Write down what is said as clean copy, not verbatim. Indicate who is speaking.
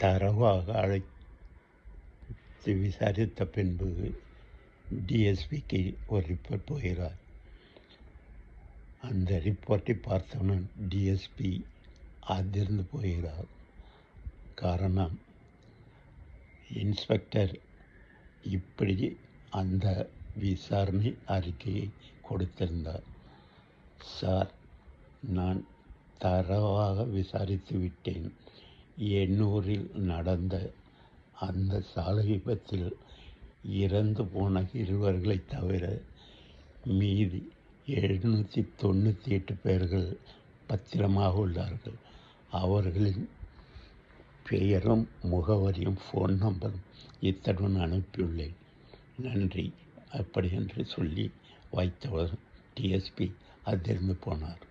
Speaker 1: தரவாக அழைத்து விசாரித்த பின்பு டிஎஸ்பிக்கு ஒரு ரிப்போர்ட் போகிறார். அந்த ரிப்போர்ட்டை பார்த்தவுடன் டிஎஸ்பி அதிர்ந்து போகிறார். காரணம், இன்ஸ்பெக்டர் இப்படி அந்த விசாரணை அறிக்கையை கொடுத்திருந்தார். சார், நான் தரவாக விசாரித்து விட்டேன். எண்ணூரில் நடந்த அந்த சாலை விபத்தில் இறந்து போன இருவர்களை தவிர மீதி 798 பேர்கள் பத்திரமாக உள்ளார்கள். அவர்களின் பெயரும் முகவரியும் ஃபோன் நம்பரும் இத்துடன் அனுப்பியுள்ளேன். நன்றி, அப்படி என்று சொல்லி வைத்தவர் டிஎஸ்பி அதிர்ந்து போனார்.